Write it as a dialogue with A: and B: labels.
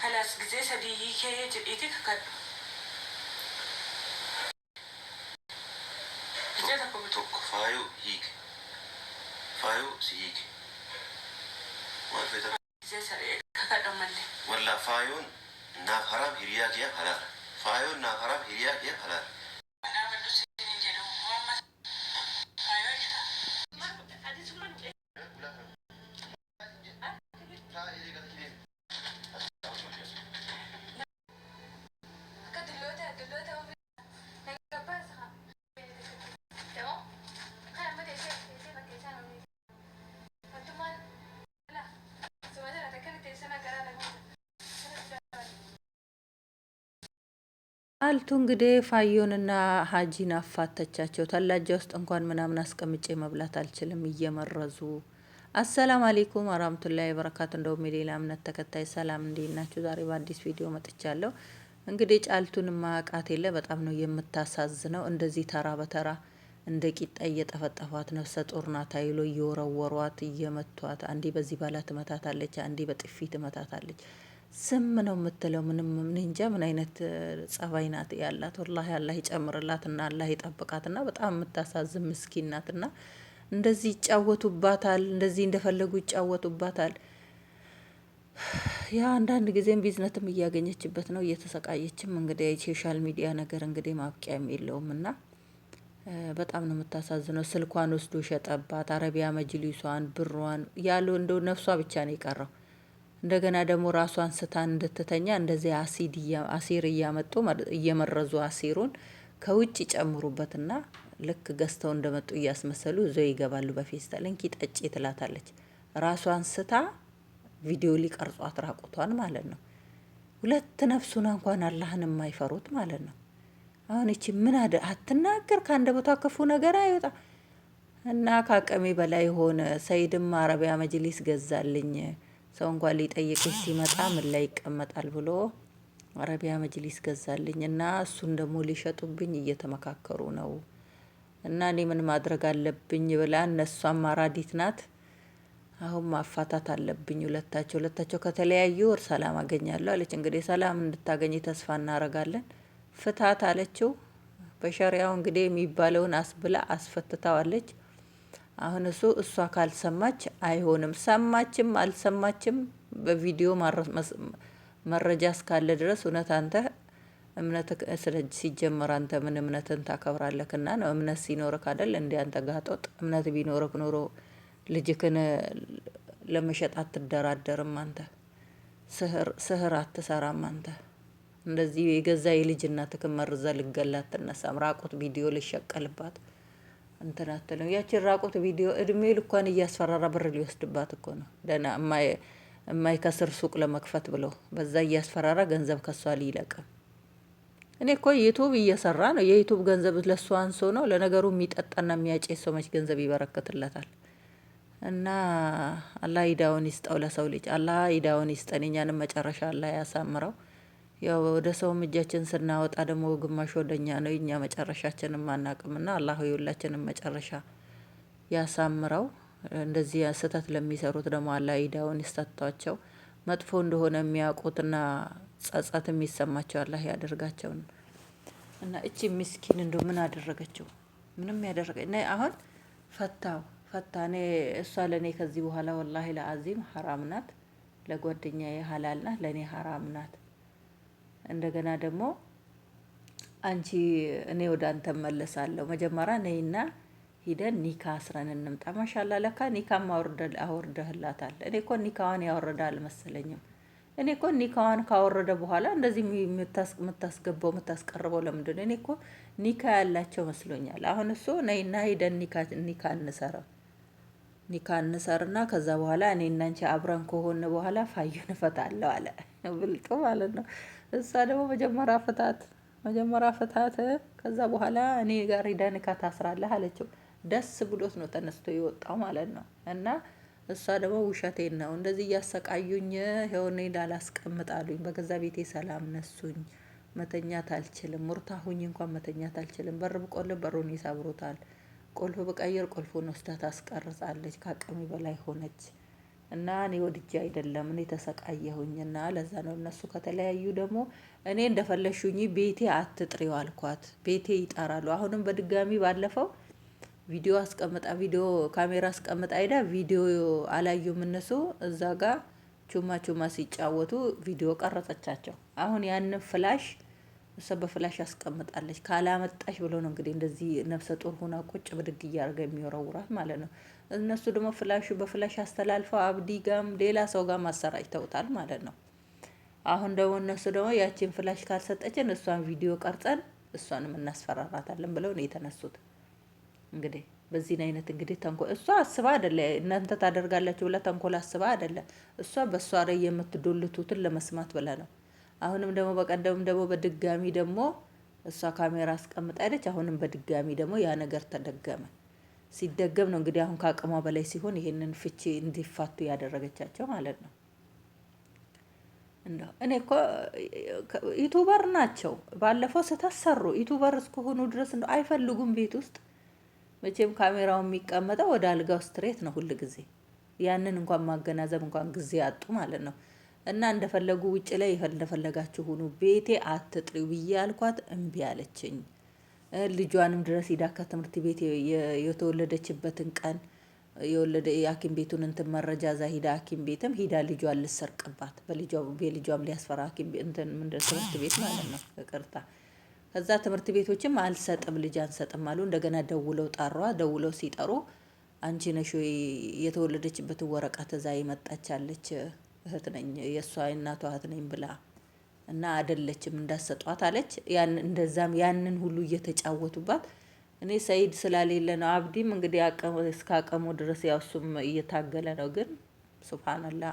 A: خلاص ጊዜ ሰዲይ ከሄጅ ከከዱ tokko faayu hiik faayu si hiik maal fedha ጊዜ ሰሬ ከከደመለ ወላ faayuun naaf haraam hiriyaa kiyya halaal faayuun naaf haraam hiriyaa kiyya halaal
B: አልቱ እንግዲህ ፋዮንና ሀጂን አፋተቻቸው። ተላጃ ውስጥ እንኳን ምናምን አስቀምጬ መብላት አልችልም እየመረዙ። አሰላም አለይኩም ወራህመቱላሂ ወበረካቱ። እንደውም የሌላ እምነት ተከታይ ሰላም እንዴት ናችሁ? ዛሬ በአዲስ ቪዲዮ መጥቻለሁ። እንግዲህ ጫልቱን ማቃት የለ በጣም ነው የምታሳዝነው። እንደዚህ ተራ በተራ እንደ ቂጣ እየጠፈጠፏት ነፍሰ ጡር ናት አይሎ እየወረወሯት እየመቷት፣ አንዴ በዚህ ባላ ትመታታለች፣ አንዴ በጥፊ ትመታታለች። ስም ነው የምትለው። ምንም እንጃ ምን አይነት ጸባይ ናት ያላት። ወላሂ አላህ ይጨምርላትና አላህ ይጠብቃትና በጣም የምታሳዝን ምስኪን ናትና እንደዚህ ይጫወቱባታል፣ እንደዚህ እንደፈለጉ ይጫወቱባታል። ያ አንዳንድ ጊዜም ቢዝነትም እያገኘችበት ነው፣ እየተሰቃየችም። እንግዲህ የሶሻል ሚዲያ ነገር እንግዲህ ማብቂያም የለውምና በጣም ነው የምታሳዝነው። ስልኳን ወስዶ ሸጠባት፣ አረቢያ መጅሊሷን፣ ብሯን ያለው እንደው ነፍሷ ብቻ ነው የቀረው። እንደገና ደግሞ ራሷን ስታን እንድትተኛ እንደዚህ አሲር እያመጡ እየመረዙ አሲሩን ከውጭ ጨምሩበትና ልክ ገዝተው እንደመጡ እያስመሰሉ ይዘው ይገባሉ። በፌስታል እንኪ ጠጪ ትላታለች። ራሷን ስታ ቪዲዮ ሊቀርጿት ራቁቷን ማለት ነው። ሁለት ነፍሱን እንኳን አላህን የማይፈሩት ማለት ነው። አሁን እቺ ምን አትናገር፣ ከአንድ ቦታ ክፉ ነገር አይወጣ እና ከአቅሜ በላይ ሆነ። ሰይድም አረቢያ መጅሊስ ገዛልኝ፣ ሰው እንኳን ሊጠይቅሽ ሲመጣ ምን ላይ ይቀመጣል ብሎ አረቢያ መጅሊስ ገዛልኝ እና እሱን ደግሞ ሊሸጡብኝ እየተመካከሩ ነው እና እኔ ምን ማድረግ አለብኝ ብላ፣ እነሷም አራዲት ናት። አሁን ማፋታት አለብኝ ሁለታቸው ከተለያዩ ወር ሰላም አገኛለሁ አለች። እንግዲህ ሰላም እንድታገኝ ተስፋ እናረጋለን። ፍታት አለችው። በሸሪያው እንግዲህ የሚባለውን አስብላ አስፈትታዋለች። አሁን እሷ ካልሰማች አይሆንም። ሰማችም አልሰማችም በቪዲዮ መረጃ እስካለ ድረስ እውነት አንተ እምነት ሲጀመር አንተ ምን እምነትን ታከብራለክና ነው? እምነት ሲኖርክ አይደል እንዴ አንተ ጋጦጥ? እምነት ቢኖርክ ኖሮ ልጅክን ለመሸጥ አትደራደርም አንተ። ስህር አትሰራም አንተ። እንደዚህ የገዛ የልጅ እናትክን መርዛ ልገላት ትነሳም። ራቁት ቪዲዮ ልሸቀልባት እንትን አትልም። ያችን ራቁት ቪዲዮ እድሜ ልኳን እያስፈራራ ብር ሊወስድባት እኮ ነው። ደህና የማይከስር ሱቅ ለመክፈት ብለው በዛ እያስፈራራ ገንዘብ ከሷ ሊለቅም። እኔ እኮ ዩቱብ እየሰራ ነው። የዩቱብ ገንዘብ ለሱ አንሶ ነው። ለነገሩ የሚጠጣና የሚያጨስ ሰው መች ገንዘብ ይበረክትለታል? እና አላህ ሂዳውን ይስጠው ለሰው ልጅ። አላህ ሂዳውን ይስጠን፣ እኛንም መጨረሻ አላህ ያሳምረው። ያው ወደ ሰውም እጃችን ስናወጣ ደግሞ ግማሽ ወደኛ ነው። እኛ መጨረሻችንን ማናቅምና አላህ የሁላችንም መጨረሻ ያሳምረው። እንደዚህ ስህተት ለሚሰሩት ደግሞ አላህ ሂዳውን ይስጣቸው። መጥፎ እንደሆነ የሚያውቁትና ጸጸት የሚሰማቸው አላህ ያደርጋቸው። እና እቺ ምስኪን እንደው ምን አደረገችው? ምንም ያደረገ አሁን ፈታ እኔ እሷ ለኔ ከዚህ በኋላ ወላሂ ለአዚም ሐራም ናት። ለጓደኛዬ ሐላል ናት፣ ለኔ ሐራም ናት። እንደገና ደግሞ አንቺ እኔ ወደ አንተ መለሳለሁ። መጀመሪያ ነይና ሂደን ኒካ አስረን እንምጣ። ማሻአላ ለካ ኒካም አወርደህላታል። እኔ እኮ ኒካዋን ያወረደ አልመሰለኝም። እኔ እኮ ኒካዋን ካወረደ በኋላ እንደዚህ የምታስገባው የምታስቀርበው ለምንድን ነው? እኔ እኮ ኒካ ያላቸው መስሎኛል። አሁን እሱ ነይና ሂደን ኒካ እንሰርና ከዛ በኋላ እኔ እና አንቺ አብረን ከሆነ በኋላ ፋዩን እፈታለሁ አለ። ብልጡ ማለት ነው። እሷ ደግሞ መጀመሪያ ፍታት ከዛ በኋላ እኔ ጋር ሂደህ ኒካ ታስራለህ አለችው። ደስ ብሎት ነው ተነስቶ የወጣው ማለት ነው። እና እሷ ደግሞ ውሸቴን ነው እንደዚህ እያሰቃዩኝ ሄውኔ ላላስቀምጥ አሉኝ። በገዛ ቤቴ ሰላም ነሱኝ። መተኛት አልችልም። ሙርታ ሁኝ እንኳን መተኛት አልችልም። በር ብቆልፍ በሩን ይሰብሩታል። ቁልፍ ብቀይር ቁልፉን ወስዳ ታስቀርጻለች። ከአቅሜ በላይ ሆነች። እና እኔ ወድጄ አይደለም እኔ ተሰቃየሁኝና ለዛ ነው። እነሱ ከተለያዩ ደግሞ እኔ እንደፈለሹኝ ቤቴ አትጥሪው አልኳት። ቤቴ ይጠራሉ። አሁንም በድጋሚ ባለፈው ቪዲዮ አስቀምጣ ቪዲዮ ካሜራ አስቀምጣ አይዳ ቪዲዮ አላዩም እነሱ እዛ ጋር ቹማ ቹማ ሲጫወቱ ቪዲዮ ቀረጸቻቸው። አሁን ያንን ፍላሽ እሷ በፍላሽ አስቀምጣለች። ካላመጣሽ ብሎ ነው እንግዲህ እንደዚህ ነፍሰ ጡር ሆና ቁጭ ብድግ እያደረገ የሚወረውራት ማለት ነው። እነሱ ደግሞ ፍላሹ በፍላሽ አስተላልፈው አብዲ ጋም ሌላ ሰው ጋር ማሰራጭተውታል ማለት ነው። አሁን ደግሞ እነሱ ደግሞ ያቺን ፍላሽ ካልሰጠችን እሷን ቪዲዮ ቀርጸን እሷንም እናስፈራራታለን ብለው ነው የተነሱት። እንግዲህ በዚህን አይነት እንግዲህ ተንኮል እሷ አስባ አይደለ እናንተ ታደርጋላችሁ ብላ ተንኮል አስባ አይደለ። እሷ በእሷ ላይ የምትዶልቱትን ለመስማት ብላ ነው። አሁንም ደግሞ በቀደም ደግሞ በድጋሚ ደግሞ እሷ ካሜራ አስቀምጣ ሄደች። አሁንም በድጋሚ ደግሞ ያ ነገር ተደገመ። ሲደገም ነው እንግዲህ አሁን ከአቅሟ በላይ ሲሆን ይሄንን ፍቺ እንዲፋቱ ያደረገቻቸው ማለት ነው። እንደው እኔ እኮ ዩቱበር ናቸው። ባለፈው ስተሰሩ ዩቱበር እስከሆኑ ድረስ እንደው አይፈልጉም ቤት ውስጥ መቼም ካሜራው የሚቀመጠው ወደ አልጋው ስትሬት ነው ሁል ጊዜ። ያንን እንኳን ማገናዘብ እንኳን ጊዜ አጡ ማለት ነው። እና እንደፈለጉ ውጭ ላይ እንደፈለጋችሁ ሁኑ፣ ቤቴ አትጥሪው ብዬ አልኳት፣ እምቢ አለችኝ። ልጇንም ድረስ ሂዳ ከትምህርት ቤት የተወለደችበትን ቀን የወለደ የሐኪም ቤቱን እንትን መረጃ ዛ ሂዳ ሐኪም ቤትም ሂዳ ልጇን ልሰርቅባት በልጇም ሊያስፈራ ሐኪም እንትን ምንድን ትምህርት ቤት ማለት ነው። ይቅርታ ከዛ ትምህርት ቤቶችም አልሰጥም ልጅ አንሰጥም አሉ። እንደገና ደውለው ጠሯ። ደውለው ሲጠሩ አንቺ ነሽ ወይ የተወለደችበትን ወረቀት እዛ ይመጣቻለች እህት ነኝ የእሷ እናቷ እህት ነኝ ብላ እና አይደለችም እንዳሰጧት አለች። እንደዛም ያንን ሁሉ እየተጫወቱባት እኔ ሰይድ ስላሌለ ነው። አብዲም እንግዲህ እስከ አቅሙ ድረስ ያው እሱም እየታገለ ነው። ግን ሱብሃንአላህ